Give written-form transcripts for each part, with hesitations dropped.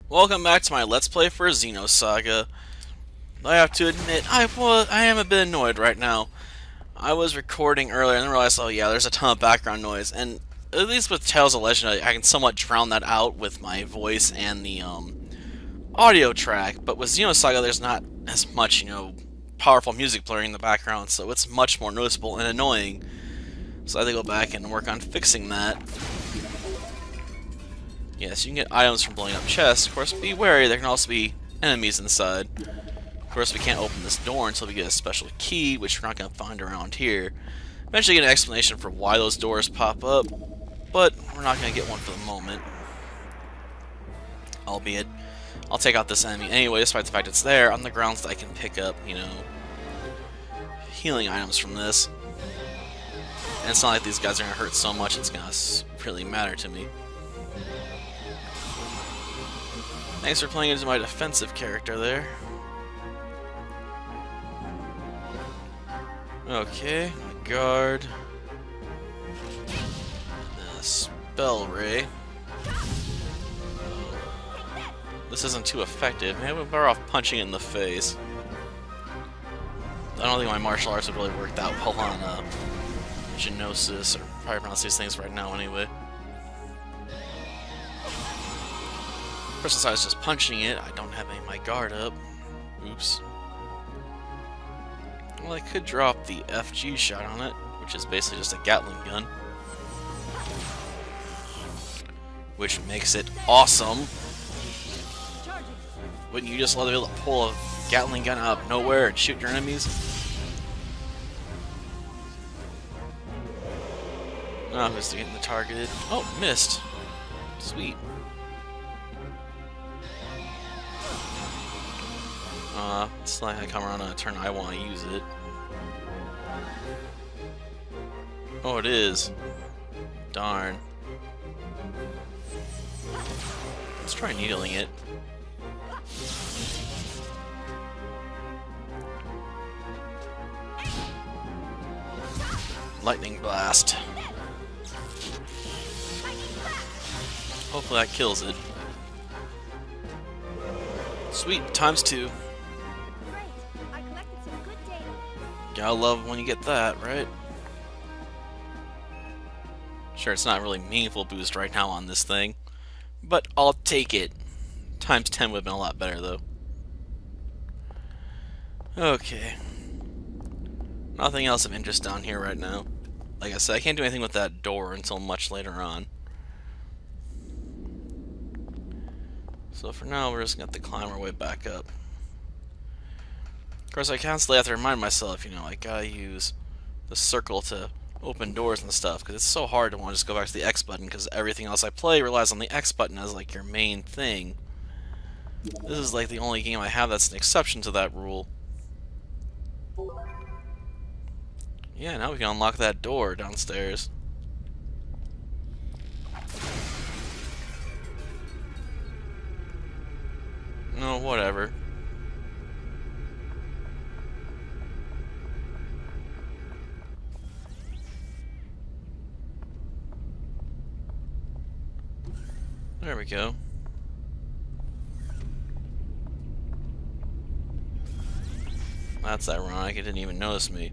Welcome back to my Let's Play for Xenosaga. I have to admit, I am a bit annoyed right now. I was recording earlier and then realized, oh yeah, there's a ton of background noise, and at least with Tales of Legend, I can somewhat drown that out with my voice and the audio track. But with Xenosaga, there's not as much, powerful music playing in the background, so it's much more noticeable and annoying. So I have to go back and work on fixing that. Yes, you can get items from blowing up chests. Of course, be wary, there can also be enemies inside. Of course, we can't open this door until we get a special key, which we're not going to find around here. Eventually get an explanation for why those doors pop up, but we're not going to get one for the moment. Albeit, I'll take out this enemy anyway, despite the fact it's there, on the grounds that I can pick up, healing items from this. And it's not like these guys are going to hurt so much it's going to really matter to me. Thanks for playing into my defensive character there. Okay, guard. And a spell ray. This isn't too effective. Maybe we're better off punching it in the face. I don't think my martial arts would really work that well on Xenosis, or probably pronounce these things right now anyway. Of course, since I was just punching it, I don't have any of my guard up. Oops. Well, I could drop the FG shot on it, which is basically just a Gatling gun. Which makes it awesome. Wouldn't you just love to be able to pull a Gatling gun out of nowhere and shoot your enemies? Oh, who's getting the targeted? Oh, missed. Sweet. It's like I come around on a turn I want to use it. Oh, it is. Darn. Let's try needling it. Lightning blast. Hopefully that kills it. Sweet, ×2. Gotta love when you get that, right? Sure, it's not really meaningful boost right now on this thing, but I'll take it. ×10 would have been a lot better, though. Okay. Nothing else of interest down here right now. Like I said, I can't do anything with that door until much later on. So for now, we're just going to have to climb our way back up. Of course, I constantly have to remind myself, I gotta use the circle to open doors and stuff, because it's so hard to want to just go back to the X button, because everything else I play relies on the X button as, like, your main thing. This is, like, the only game I have that's an exception to that rule. Yeah, now we can unlock that door downstairs. No, whatever. There we go. That's ironic, it didn't even notice me.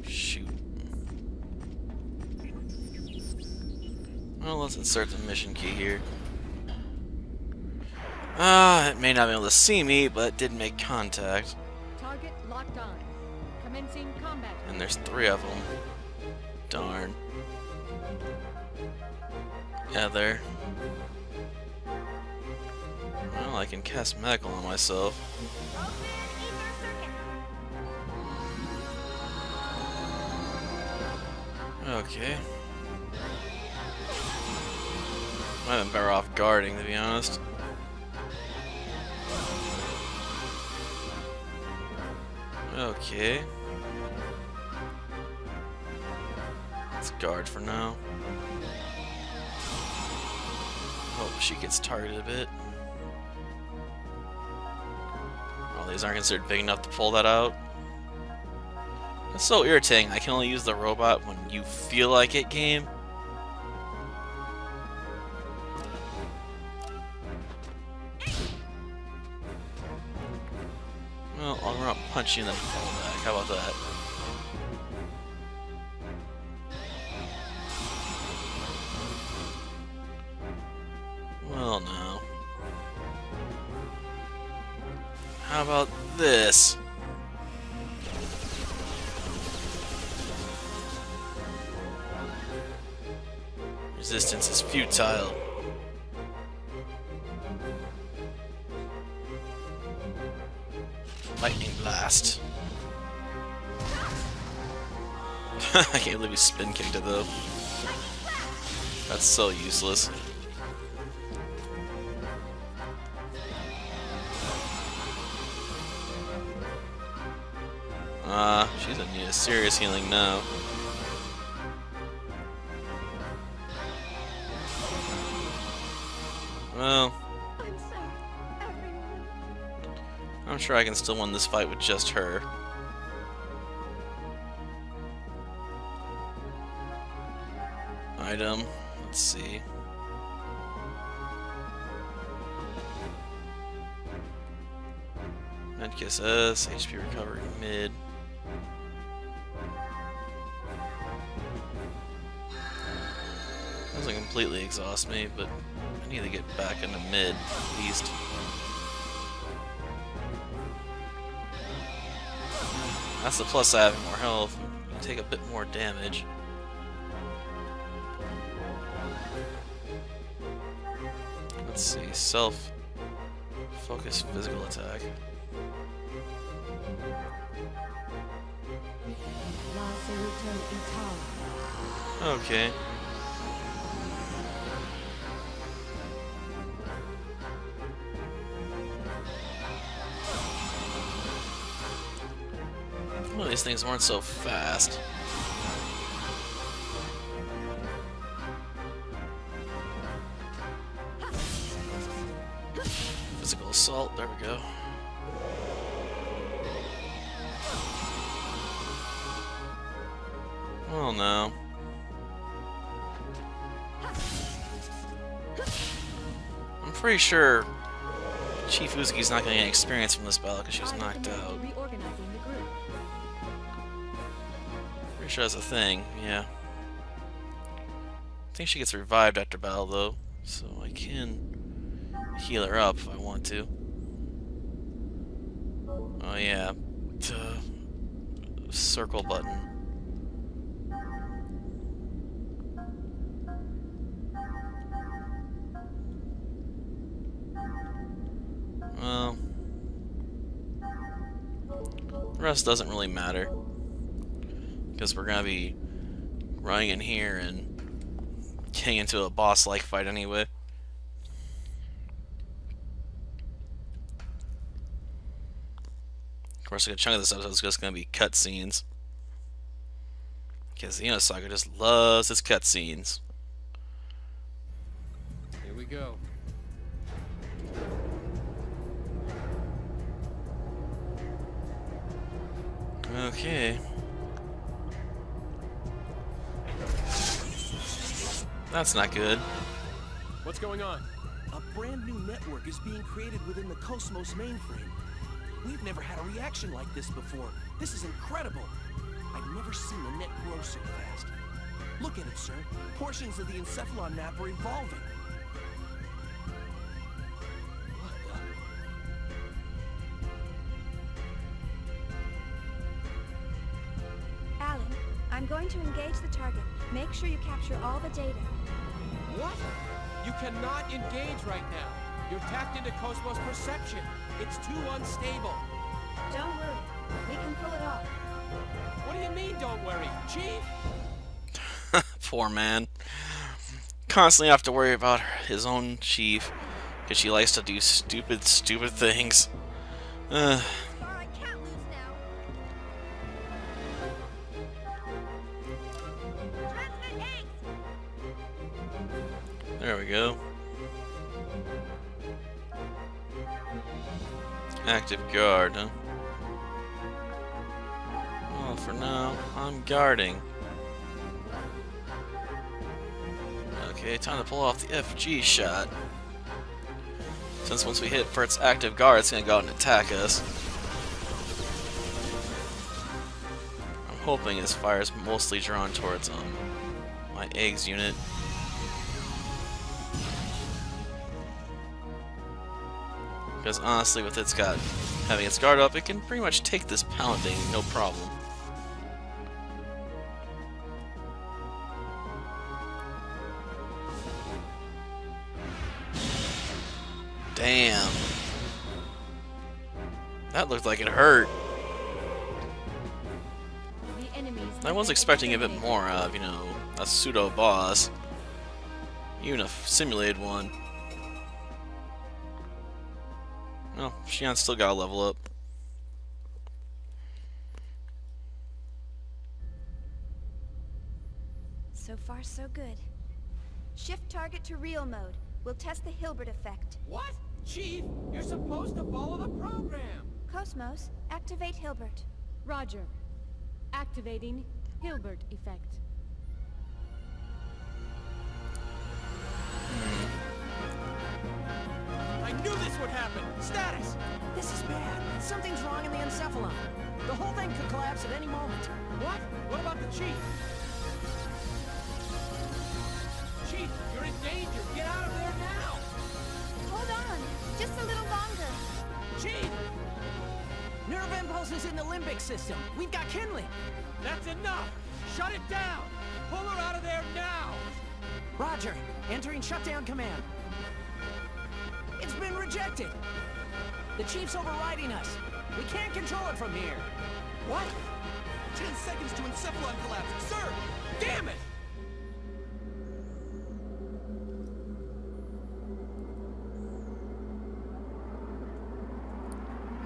Shoot. Well, let's insert the mission key here. It may not be able to see me, but it did make contact. Target locked on. Commencing combat. And there's 3 of them. Darn. Yeah, there. Well, I can cast medical on myself. Okay. Might have been better off guarding, to be honest. Okay. Let's guard for now. Hope she gets targeted a bit. Oh, these aren't considered big enough to pull that out. It's so irritating. I can only use the robot when you feel like it, game. Well, I'll run up, punch you, and then fall back. How about that? Well, no. How about this? Resistance is futile. Lightning blast. I can't believe he spin kicked it though. That's so useless. She's in need of serious healing now. Well, I'm sorry, everyone. I'm sure I can still win this fight with just her. Item. Let's see. Medkit S, HP recovery mid. Doesn't completely exhaust me, but I need to get back into mid at least. That's the plus of having more health. You take a bit more damage. Let's see, self-focused physical attack. Okay. Well, these things weren't so fast. Physical assault, there we go. Oh no. I'm pretty sure Chief Uzuki's not going to get experience from this battle because she was knocked out. Reorganizing the group. Pretty sure that's a thing, yeah. I think she gets revived after battle though, so I can heal her up if I want to. Oh yeah, circle button. Well, the rest doesn't really matter because we're gonna be running in here and getting into a boss-like fight anyway. Of course, a good chunk of this episode is just gonna be cutscenes because Xenosaga just loves its cutscenes. Here we go. Okay. That's not good. What's going on? A brand new network is being created within the Cosmos mainframe. We've never had a reaction like this before. This is incredible. I've never seen the net grow so fast. Look at it, sir. Portions of the encephalon map are evolving. What the? Alan, I'm going to engage the target. Make sure you capture all the data. What? You cannot engage right now. You're tapped into Cosmos perception. It's too unstable. Don't worry. We can pull it off. What do you mean, don't worry? Chief? Poor man. Constantly have to worry about his own chief because she likes to do stupid things. I can't lose now. There we go. Active guard, huh? Well, for now, I'm guarding. Okay, time to pull off the FG shot. Since once we hit for its active guard, it's gonna go out and attack us. I'm hoping his fire is mostly drawn towards my eggs unit. Because honestly, with having its guard up, it can pretty much take this pounding, no problem. Damn. That looked like it hurt. The enemies I was expecting a bit more of, a pseudo boss. Even a simulated one. Well, Shion's still gotta level up. So far, so good. Shift target to real mode. We'll test the Hilbert effect. What? Chief, you're supposed to follow the program. Cosmos, activate Hilbert. Roger. Activating Hilbert effect. I knew this would happen. Status. This is bad. Something's wrong in the encephalon. The whole thing could collapse at any moment. What? What about the chief? Chief, you're in danger. Get out of there now. Hold on, just a little longer. Chief, Nerve impulse is in the limbic system. We've got kindling. that's enough. Shut it down. Pull her out of there now. Roger. Entering shutdown command. It's been rejected. The chief's overriding us. We can't control it from here. What? 10 seconds to encephalon collapse. Sir, damn it.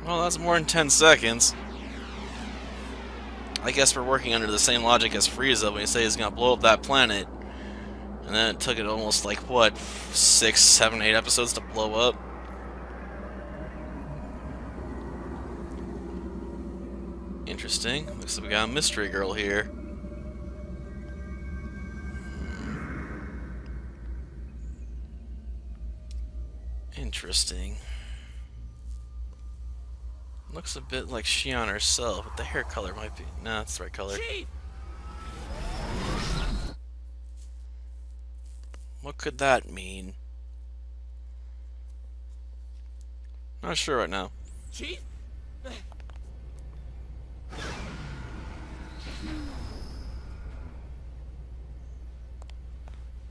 Well, that's more than 10 seconds. I guess we're working under the same logic as Frieza when he said he's gonna blow up that planet. And then it took it almost like, what, 6, 7, 8 episodes to blow up? Interesting. Looks like we got a mystery girl here. Interesting. Looks a bit like Shion herself, but the hair color might be... Nah, it's the right color. Chief! What could that mean? Not sure right now. Chief?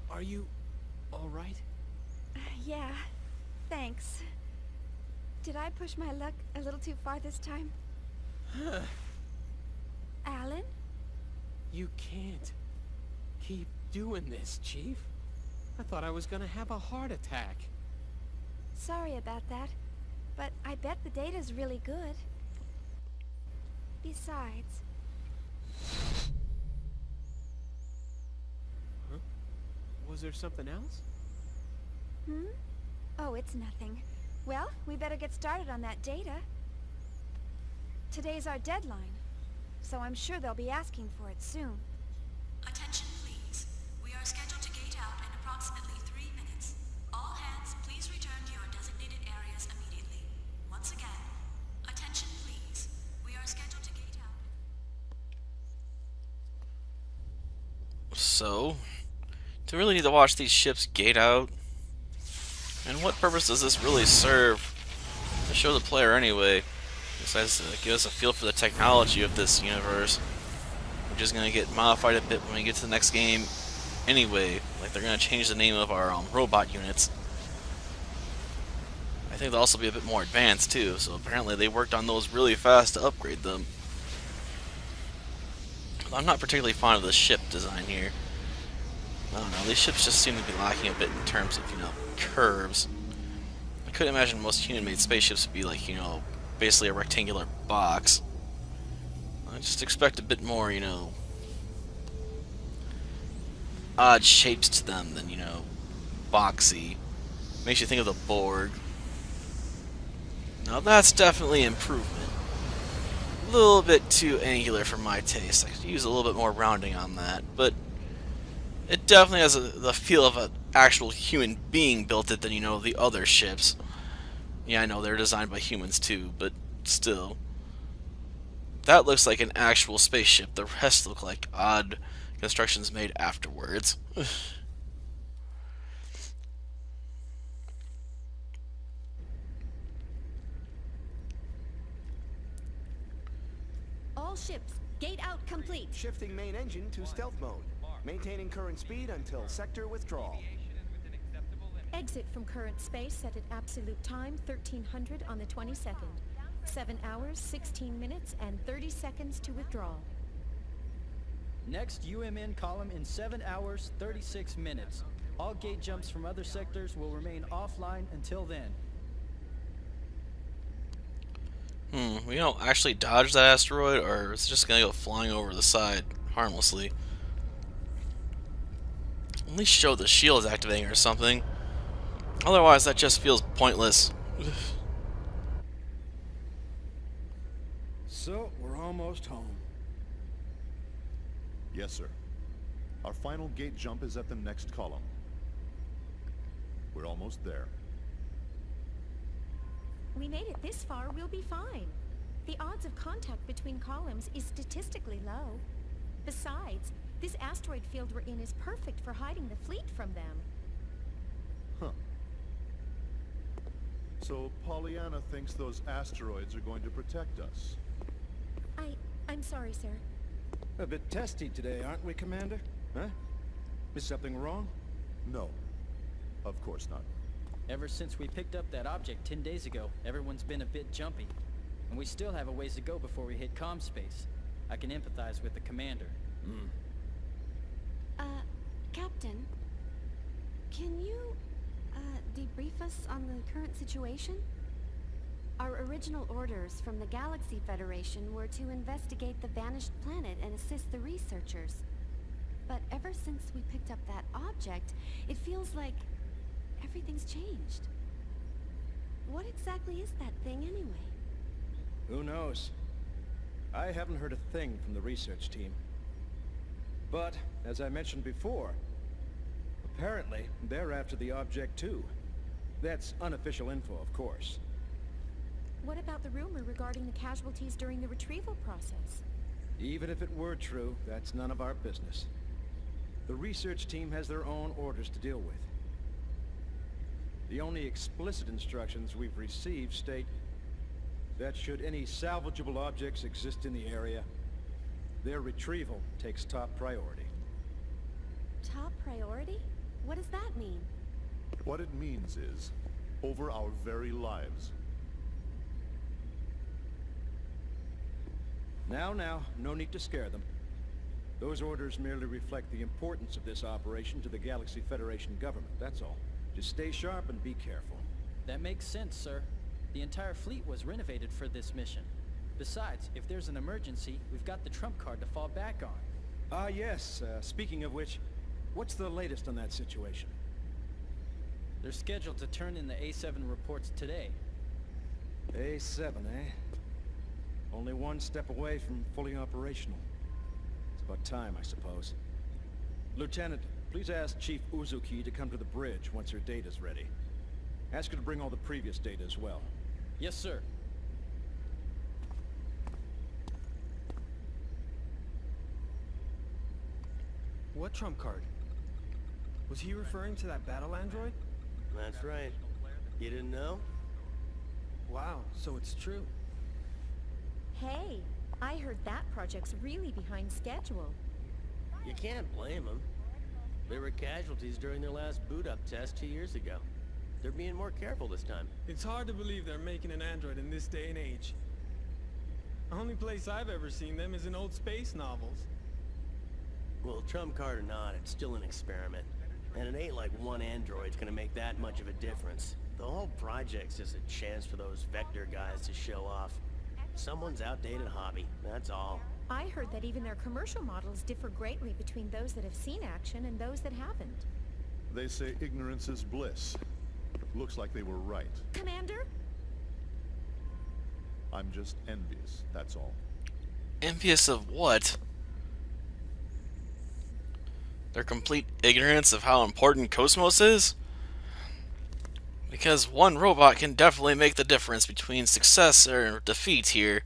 Are you all right? Yeah, thanks. Did I push my luck a little too far this time? Alan? You can't keep doing this, Chief. I thought I was gonna have a heart attack. Sorry about that, but I bet the data's really good. Besides... Huh? Was there something else? Hmm? Oh, it's nothing. Well, we better get started on that data. Today's our deadline, so I'm sure they'll be asking for it soon. Attention, please. We are scheduled to gate out in approximately 3 minutes. All hands, please return to your designated areas immediately. Once again, attention, please. We are scheduled to gate out. So, do we really need to watch these ships gate out? And what purpose does this really serve to show the player anyway? Besides to give us a feel for the technology of this universe, which is going to get modified a bit when we get to the next game anyway. Like, they're going to change the name of our robot units. I think they'll also be a bit more advanced too, so apparently they worked on those really fast to upgrade them. I'm not particularly fond of the ship design here. I don't know, these ships just seem to be lacking a bit in terms of, curves. I couldn't imagine most human-made spaceships would be like, basically a rectangular box. I just expect a bit more, odd shapes to them than, boxy. Makes you think of the Borg. Now that's definitely improvement. a little bit too angular for my taste. I could use a little bit more rounding on that, but it definitely has the feel of an actual human being built it than, you know, the other ships. Yeah, I know they're designed by humans too, but still. That looks like an actual spaceship. The rest look like odd constructions made afterwards. All ships, gate out complete. Shifting main engine to stealth mode. Maintaining current speed until sector withdrawal. Exit from current space set at absolute time 1300 on the 22nd. 7 hours, 16 minutes, and 30 seconds to withdraw. Next UMN column in 7 hours, 36 minutes. All gate jumps from other sectors will remain offline until then. We don't actually dodge that asteroid, or it's just gonna go flying over the side harmlessly. At least show the shield is activating or something. Otherwise, that just feels pointless. So, we're almost home. Yes, sir. Our final gate jump is at the next column. We're almost there. We made it this far, we'll be fine. The odds of contact between columns is statistically low. Besides, this asteroid field we're in is perfect for hiding the fleet from them. Huh. So Pollyanna thinks those asteroids are going to protect us. I'm sorry, sir. A bit testy today, aren't we, Commander? Huh? Is something wrong? No. Of course not. Ever since we picked up that object 10 days ago, everyone's been a bit jumpy. And we still have a ways to go before we hit comm space. I can empathize with the commander. Captain, can you, debrief us on the current situation? Our original orders from the Galaxy Federation were to investigate the vanished planet and assist the researchers. But ever since we picked up that object, it feels like everything's changed. What exactly is that thing anyway? Who knows? I haven't heard a thing from the research team. But, as I mentioned before, apparently they're after the object too. That's unofficial info, of course. What about the rumor regarding the casualties during the retrieval process? Even if it were true, that's none of our business. The research team has their own orders to deal with. The only explicit instructions we've received state that should any salvageable objects exist in the area, their retrieval takes top priority. Top priority? What does that mean? What it means is, over our very lives. Now, no need to scare them. Those orders merely reflect the importance of this operation to the Galaxy Federation government, that's all. Just stay sharp and be careful. That makes sense, sir. The entire fleet was renovated for this mission. Besides, if there's an emergency, we've got the trump card to fall back on. Ah, yes. Speaking of which, what's the latest on that situation? They're scheduled to turn in the A7 reports today. A7, eh? Only one step away from fully operational. It's about time, I suppose. Lieutenant, please ask Chief Uzuki to come to the bridge once her data's ready. Ask her to bring all the previous data as well. Yes, sir. What trump card? Was he referring to that battle android? That's right. You didn't know? Wow, so it's true. Hey, I heard that project's really behind schedule. You can't blame them. They were casualties during their last boot-up test 2 years ago. They're being more careful this time. It's hard to believe they're making an android in this day and age. The only place I've ever seen them is in old space novels. Well, trump card or not, it's still an experiment. And it ain't like one android's gonna make that much of a difference. The whole project's just a chance for those Vector guys to show off. Someone's outdated hobby, that's all. I heard that even their commercial models differ greatly between those that have seen action and those that haven't. They say ignorance is bliss. Looks like they were right. Commander? I'm just envious, that's all. Envious of what? Their complete ignorance of how important Cosmos is? Because one robot can definitely make the difference between success or defeat here.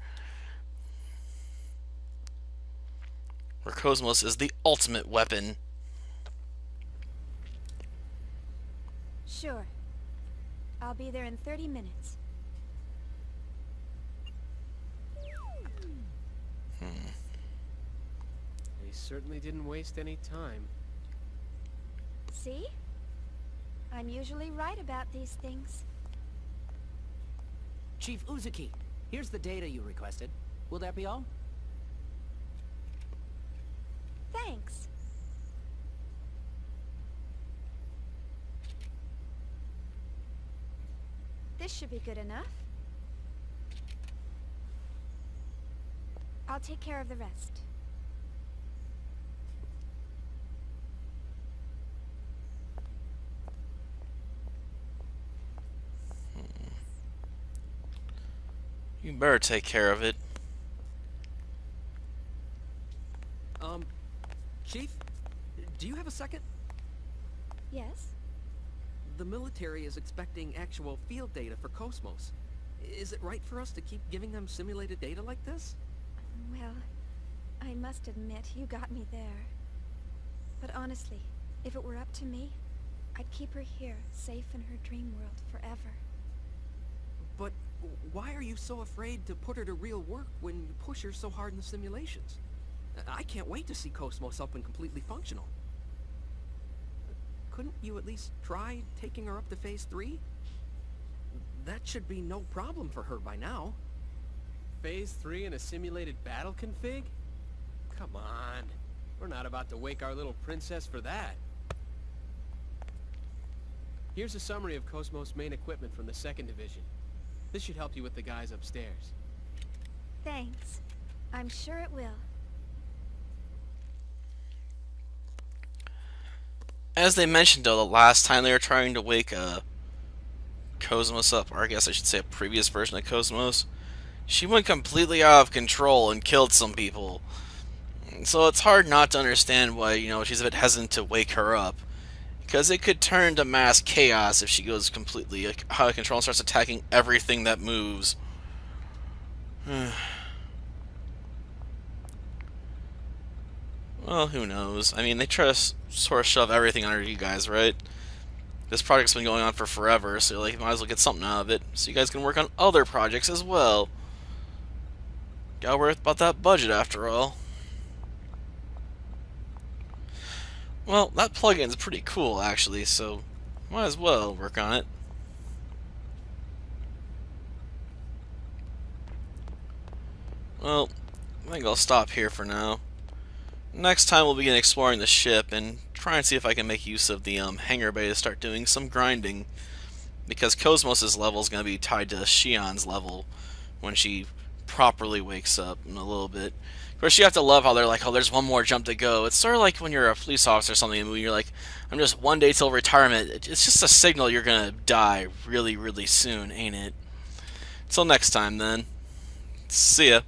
Where Cosmos is the ultimate weapon. Sure. I'll be there in 30 minutes. They certainly didn't waste any time. See? I'm usually right about these things. Chief Uzuki, here's the data you requested. Will that be all? Thanks. This should be good enough. I'll take care of the rest. You better take care of it. Chief? Do you have a second? Yes? The military is expecting actual field data for Cosmos. Is it right for us to keep giving them simulated data like this? Well, I must admit, you got me there. But honestly, if it were up to me, I'd keep her here, safe in her dream world forever. But why are you so afraid to put her to real work when you push her so hard in the simulations? I can't wait to see Cosmos up and completely functional. Couldn't you at least try taking her up to Phase 3? That should be no problem for her by now. Phase 3 in a simulated battle config? Come on. We're not about to wake our little princess for that. Here's a summary of Cosmos' main equipment from the 2nd Division. This should help you with the guys upstairs. Thanks. I'm sure it will. As they mentioned, though, the last time they were trying to wake Cosmos up, or I guess I should say a previous version of Cosmos, she went completely out of control and killed some people. So it's hard not to understand why, she's a bit hesitant to wake her up. Because it could turn to mass chaos if she goes completely out of control and starts attacking everything that moves. Well, who knows? I mean, they try to sort of shove everything under you guys, right? This project's been going on for forever, so you might as well get something out of it, so you guys can work on other projects as well. Gotta worry about that budget after all. Well, that plugin's pretty cool, actually, so might as well work on it. Well, I think I'll stop here for now. Next time we'll begin exploring the ship and try and see if I can make use of the hangar bay to start doing some grinding. Because Cosmos' level is going to be tied to Shion's level when she properly wakes up in a little bit. Of course, you have to love how they're like, oh, there's one more jump to go. It's sort of like when you're a police officer or something, and you're like, I'm just one day till retirement. It's just a signal you're going to die really, really soon, ain't it? Till next time, then. See ya.